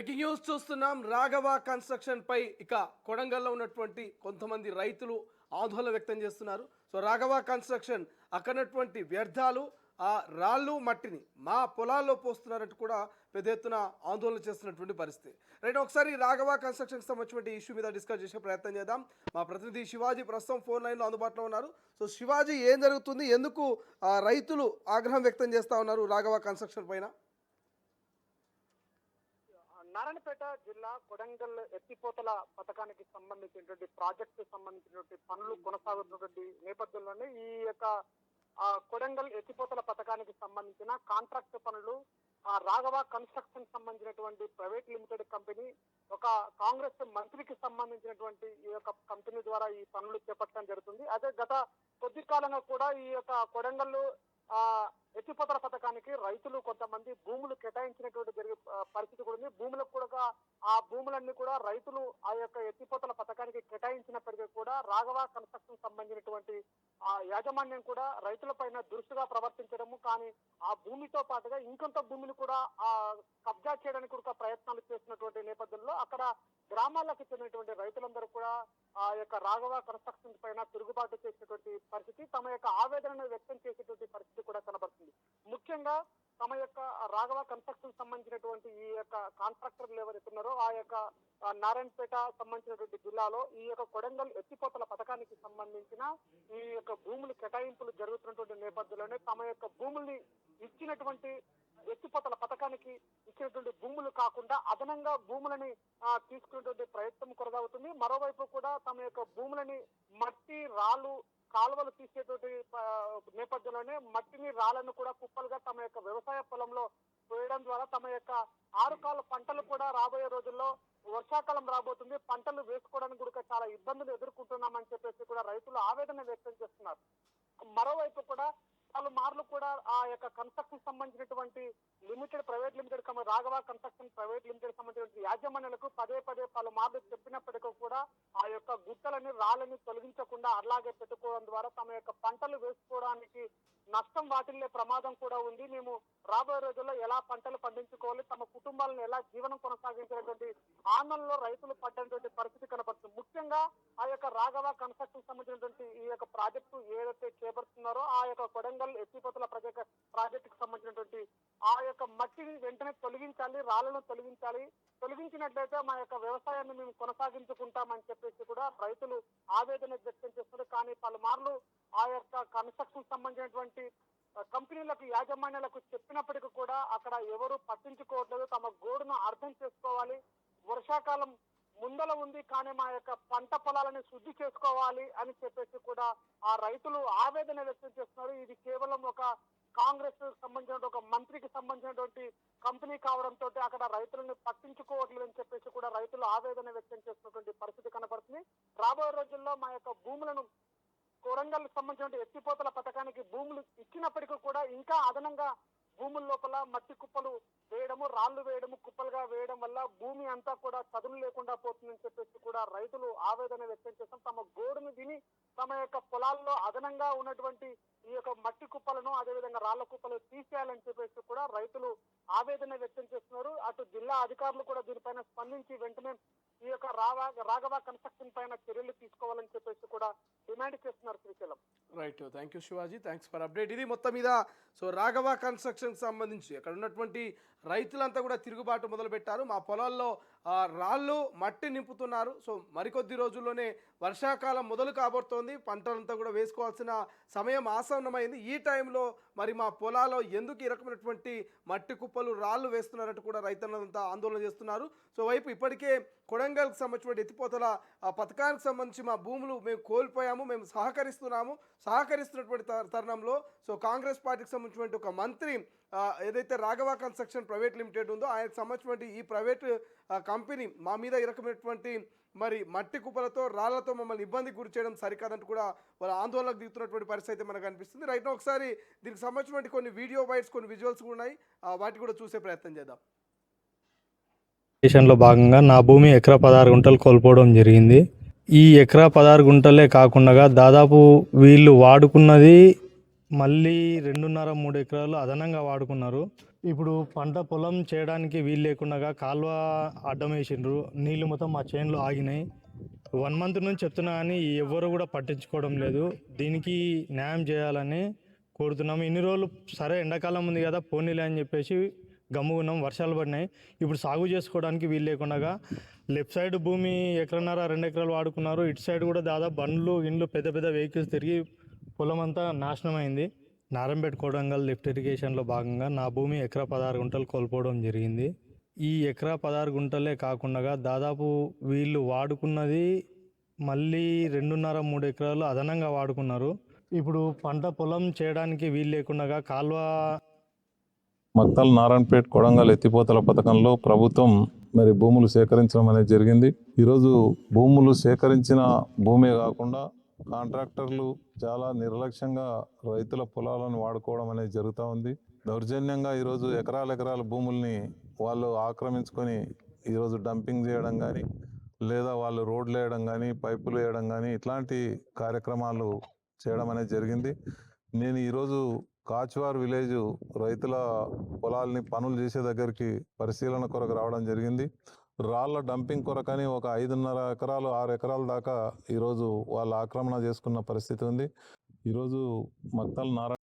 Breaking news చూస్తున్నాం. Raghava construction పై ఇక కొడంగల్లో ఉన్నటువంటి కొంతమంది రైతులు ఆందోళన వ్యక్తం చేస్తున్నారు. సో రాఘవ కన్స్ట్రక్షన్ అక్కడటువంటి వ్యర్థాలు ఆ రాళ్ళు మట్టిని మా పొలాల్లో పోస్తున్నారంటూ కూడా పెద్ద ఎత్తున ఆందోళన చేస్తున్నటువంటి పరిస్థితి. రైట్, ఒకసారి రాఘవ కన్స్ట్రక్షన్కి సంబంధించిన ఇష్యూ మీద డిస్కస్ చేసే ప్రయత్నం చేద్దాం. మా ప్రతినిధి శివాజీ ప్రస్తుతం ఫోన్ లైన్లో అందుబాటులో ఉన్నారు. సో శివాజీ, ఏం జరుగుతుంది? ఎందుకు రైతులు ఆగ్రహం వ్యక్తం చేస్తూ ఉన్నారు రాఘవ కన్స్ట్రక్షన్ పైన? నారాయణపేట జిల్లా కొడంగల్ ఎత్తిపోతల పథకానికి సంబంధించినటువంటి ప్రాజెక్టు సంబంధించినటువంటి పనులు కొనసాగుతున్నటువంటి నేపథ్యంలోనే ఈ యొక్క కొడంగల్ ఎత్తిపోతల పథకానికి సంబంధించిన కాంట్రాక్ట్ పనులు రాఘవ కన్స్ట్రక్షన్ సంబంధించినటువంటి ప్రైవేట్ లిమిటెడ్ కంపెనీ ఒక కాంగ్రెస్ మంత్రికి సంబంధించినటువంటి ఈ యొక్క కంపెనీ ద్వారా ఈ పనులు చేపట్టడం జరుగుతుంది. అదే గత కొద్ది కాలంగా కూడా ఈ యొక్క కొడంగల్ ఎత్తిపోతల పథకానికి రైతులు కొంతమంది భూములు కేటాయించినటువంటి జరిగే పరిస్థితి కూడా ఉంది. భూములకు కూడా ఆ భూములన్నీ కూడా రైతులు ఆ యొక్క ఎత్తిపోతల పథకానికి కేటాయించినప్పటికీ కూడా రాఘవ కన్స్ట్రక్షన్ సంబంధించినటువంటి యాజమాన్యం కూడా రైతుల పైన దురుసుగా ప్రవర్తించడము, కానీ ఆ భూమితో పాటుగా ఇంకొంత భూమిని కూడా కబ్జా చేయడానికి కూడా ప్రయత్నాలు చేసినటువంటి నేపథ్యంలో అక్కడ గ్రామాలకు చెందినటువంటి రైతులందరూ కూడా ఆ యొక్క రాఘవ కన్స్ట్రక్షన్ పైన తిరుగుబాటు చేసినటువంటి పరిస్థితి, తమ యొక్క ఆవేదనను వ్యక్తం చేసేటువంటి పరిస్థితి కూడా కనబడుతుంది. ముఖ్యంగా తమ యొక్క రాఘవ కన్స్ట్రక్షన్ సంబంధించినటువంటి ఈ యొక్క కాంట్రాక్టర్లు ఎవరైతే ఉన్నారో ఆ యొక్క నారాయణపేట సంబంధించినటువంటి జిల్లాలో ఈ యొక్క కొడంగల్ ఎత్తిపోతల పథకానికి సంబంధించిన ఈ యొక్క భూములు కేటాయింపులు జరుగుతున్నటువంటి నేపథ్యంలోనే తమ యొక్క భూముల్ని ఇచ్చినటువంటి ఎత్తిపోతల పథకానికి ఇచ్చినటువంటి భూములు కాకుండా అదనంగా భూములని తీసుకునేటువంటి ప్రయత్నం కొనసాగుతుంది. మరోవైపు కూడా తమ యొక్క భూములని మట్టి రాళ్ళు కాలువలు తీసేటువంటి నేపథ్యంలోనే మట్టిని రాళ్లను కూడా కుప్పలుగా తమ యొక్క వ్యవసాయ పొలంలో పోయడం ద్వారా తమ యొక్క 6 కాల పంటలు కూడా రాబోయే రోజుల్లో వర్షాకాలం రాబోతుంది, పంటలు వేసుకోవడానికి కూడా చాలా ఇబ్బందులు ఎదుర్కొంటున్నామని చెప్పేసి కూడా రైతులు ఆవేదన వ్యక్తం చేస్తున్నారు. మరోవైపు కూడా పలుమార్లు కూడా ఆ యొక్క కన్స్ట్రక్షన్ సంబంధించినటువంటి private limited Raghava construction private limited సంబంధించిన యాజమాన్యాలకు పదే పలుమార్లు చెప్పినప్పటికీ కూడా ఆ యొక్క గుట్టలని రాళ్ళని తొలగించకుండా అలాగే పెట్టుకోవడం ద్వారా తమ యొక్క పంటలు వేసుకోవడానికి నష్టం వాటిల్లే ప్రమాదం కూడా ఉంది. మేము రాబోయే రోజుల్లో ఎలా పంటలు పండించుకోవాలి, తమ కుటుంబాలను ఎలా జీవనం కొనసాగించేటువంటి ఆందోళనలో రైతులు పడ్డటువంటి పరిస్థితి కనబడుతుంది. ముఖ్యంగా ఆ యొక్క రాఘవ కన్స్ట్రక్షన్ సంబంధించినటువంటి ఈ యొక్క ప్రాజెక్టు ఏదైతే చేపడుతున్నారో ఆ యొక్క కొడంగల్ ఎత్తిపోతల ప్రాజెక్టుకు సంబంధించినటువంటి ఆ యొక్క మట్టిని వెంటనే తొలగించాలి, రాళ్లను తొలగించినట్లయితే మా యొక్క వ్యవసాయాన్ని మేము కొనసాగించుకుంటామని చెప్పేసి కూడా రైతులు ఆవేదన వ్యక్తం చేస్తున్నారు. కానీ పలుమార్లు ఆ యొక్క కన్స్ట్రక్షన్ సంబంధించినటువంటి కంపెనీలకు యాజమాన్యాలకు చెప్పినప్పటికీ కూడా అక్కడ ఎవరు పట్టించుకోవట్లేదు. తమ గోడును అర్థం చేసుకోవాలి, వర్షాకాలం ముందల ఉంది కానీ మా యొక్క పంట పొలాలని శుద్ధి చేసుకోవాలి అని చెప్పేసి కూడా ఆ రైతులు ఆవేదన వ్యక్తం చేస్తున్నారు. ఇది కేవలం ఒక కాంగ్రెస్ సంబంధించిన ఒక మంత్రికి సంబంధించినటువంటి కంపెనీ కావడంతో అక్కడ రైతులను పట్టించుకోవట్లేదని చెప్పేసి కూడా రైతులు ఆవేదన వ్యక్తం చేస్తున్నటువంటి పరిస్థితి కనబడుతుంది. రాబోయే రోజుల్లో మా యొక్క భూములను కొడంగల్ సంబంధించిన ఎత్తిపోతల పథకానికి భూములు ఇచ్చినప్పటికీ కూడా ఇంకా అదనంగా భూముల లోపల మట్టి కుప్పలు వేయడము, రాళ్లు వేయడము, కుప్పలుగా వేయడం వల్ల భూమి అంతా కూడా చదును లేకుండా పోతుందని చెప్పేసి కూడా రైతులు ఆవేదన వ్యక్తం చేస్తాం. తమ గోడును తిని తమ యొక్క పొలాల్లో అదనంగా ఉన్నటువంటి ఈ యొక్క మట్టి కుప్పలను అదేవిధంగా రాళ్ల కుప్పలు తీసేయాలని చెప్పేసి కూడా రైతులు ఆవేదన వ్యక్తం చేస్తున్నారు. అటు జిల్లా అధికారులు కూడా దీనిపైన స్పందించి వెంటనే ఈ యొక్క రాఘవ కన్స్ట్రక్షన్ పైన చర్యలు తీసుకోవాలని చెప్పేసి కూడా డిమాండ్ చేస్తున్నారు. Srisailam. Right, thank you Shivaji, thanks for update. ఇది మొత్తం మీద సో రాఘవ కన్స్ట్రక్షన్ సంబంధించి అక్కడ ఉన్నటువంటి రైతులంతా కూడా తిరుగుబాటు మొదలుపెట్టారు. మా పొలాల్లో రాళ్ళు మట్టి నింపుతున్నారు. సో మరికొద్ది రోజుల్లోనే వర్షాకాలం మొదలు కాబోతోంది, పంటలంతా కూడా వేసుకోవాల్సిన సమయం ఆసన్నమైంది. ఈ టైంలో మరి మా పొలాల్లో ఎందుకు ఈ రకమైనటువంటి మట్టి కుప్పలు రాళ్ళు వేస్తున్నారంటూ కూడా రైతులంతా ఆందోళన చేస్తున్నారు. సో వైపు ఇప్పటికే కొడంగల్కి సంబంధించిన ఎత్తిపోతల పథకానికి సంబంధించి మా భూములు మేము కోల్పోయాము, మేము సహకరిస్తున్నటువంటి తరుణంలో సో కాంగ్రెస్ పార్టీకి సంబంధించినటువంటి ఒక మంత్రి ఏదైతే రాఘవ కన్స్ట్రక్షన్ ప్రైవేట్ లిమిటెడ్ ఉందో ఆయనకు సంబంధించినటువంటి ఈ ప్రైవేట్ కంపెనీ మా మీద ఈ రకమైనటువంటి మరి మట్టి కుప్పలతో రాళ్లతో మమ్మల్ని ఇబ్బందికి గురి చేయడం సరికాదంటూ కూడా వాళ్ళ ఆందోళనకు దిగుతున్నటువంటి పరిస్థితి అయితే మనకు అనిపిస్తుంది. రైట్, ఒకసారి దీనికి సంబంధించినటువంటి కొన్ని వీడియో బైట్స్, కొన్ని విజువల్స్ కూడా ఉన్నాయి, వాటి కూడా చూసే ప్రయత్నం చేద్దాం. లో భాగంగా నా భూమి ఎకరా 16 గుంటలు కోల్పోవడం జరిగింది. ఈ ఎకరా 16 గుంటలే కాకుండా దాదాపు వీళ్ళు వాడుకున్నది మళ్ళీ 2.5-3 ఎకరాలు అదనంగా వాడుకున్నారు. ఇప్పుడు పంట పొలం చేయడానికి వీలు లేకుండా కాలువ అడ్డం వేసిండ్రు, నీళ్ళు మొత్తం మా చేనులో ఆగినాయి. 1 మంత్ నుంచి చెప్తున్నా కానీ ఎవ్వరు కూడా పట్టించుకోవడం లేదు. దీనికి న్యాయం చేయాలని కోరుతున్నాము. ఇన్ని రోజులు సరే ఎండాకాలం ఉంది కదా పోనీలే అని చెప్పేసి గమ్ముకున్నాం, వర్షాలు పడినాయి. ఇప్పుడు సాగు చేసుకోవడానికి వీలు లేకుండా లెఫ్ట్ సైడ్ భూమి 1.5 ఎకరాలు వాడుకున్నారు. ఇటు సైడ్ కూడా దాదాపు బండ్లు ఇండ్లు పెద్ద పెద్ద వెహికల్స్ తిరిగి పొలం అంతా నాశనం అయింది. నారంపేట కొడంగల్ లిఫ్ట్ ఇరిగేషన్లో భాగంగా నా భూమి ఎకరా 16 గుంటలు కోల్పోవడం జరిగింది. ఈ ఎకరా 16 గుంటలే కాకుండా దాదాపు వీళ్ళు వాడుకున్నది మళ్ళీ 2.5-3 ఎకరాలు అదనంగా వాడుకున్నారు. ఇప్పుడు పంట పొలం చేయడానికి వీలు లేకుండా కాలువ మక్తల్ నారాయణపేట్ కొడంగల్ ఎత్తిపోతల పథకంలో ప్రభుత్వం మరి భూములు సేకరించడం అనేది జరిగింది. ఈరోజు భూములు సేకరించిన భూమే కాకుండా కాంట్రాక్టర్లు చాలా నిర్లక్ష్యంగా రైతుల పొలాలను వాడుకోవడం అనేది జరుగుతూ ఉంది. దౌర్జన్యంగా ఈరోజు ఎకరాల భూముల్ని వాళ్ళు ఆక్రమించుకొని ఈరోజు డంపింగ్ చేయడం కానీ, లేదా వాళ్ళు రోడ్లు వేయడం కానీ, పైపులు వేయడం కానీ ఇట్లాంటి కార్యక్రమాలు చేయడం అనేది జరిగింది. నేను ఈరోజు కాచువార్ విలేజ్ రైతుల పొలాల్ని పనులు చేసే దగ్గరికి పరిశీలన కొరకు రావడం జరిగింది. రాళ్ల డంపింగ్ కొరకని ఒక 5.5 ఎకరాలు 6 ఎకరాల దాకా ఈరోజు వాళ్ళు ఆక్రమణ చేసుకున్న పరిస్థితి ఉంది. ఈరోజు మక్తల్ నారాయణ